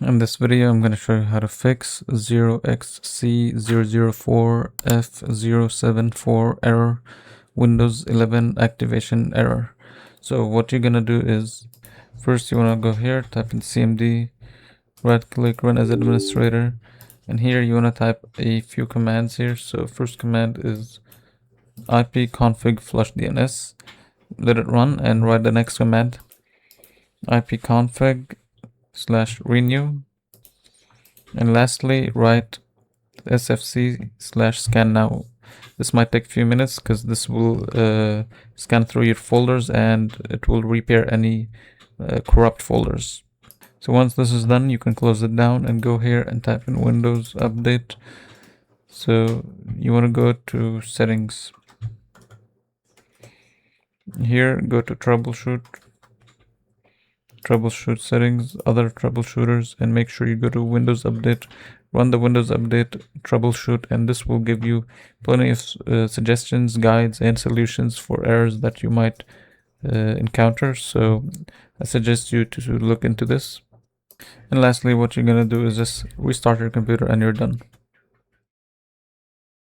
In this video, I'm going to show you how to fix 0xC004F074 error, Windows 11 activation error. So what you're going to do is, first you want to go here, type in CMD, right click, run as administrator, and here you want to type a few commands here. So first command is ipconfig flush DNS. Let it run and write the next command, ipconfig/renew, and lastly write sfc/scan now. This might take a few minutes because this will scan through your folders and it will repair any corrupt folders. So once this is done, you can close it down and go here and type in Windows Update. So you want to go to settings. Here, go to troubleshoot settings, other troubleshooters, and make sure you go to Windows Update, run the Windows Update troubleshoot, and this will give you plenty of suggestions, guides, and solutions for errors that you might encounter. So I suggest you to look into this. And lastly, what you're going to do is just restart your computer and you're done.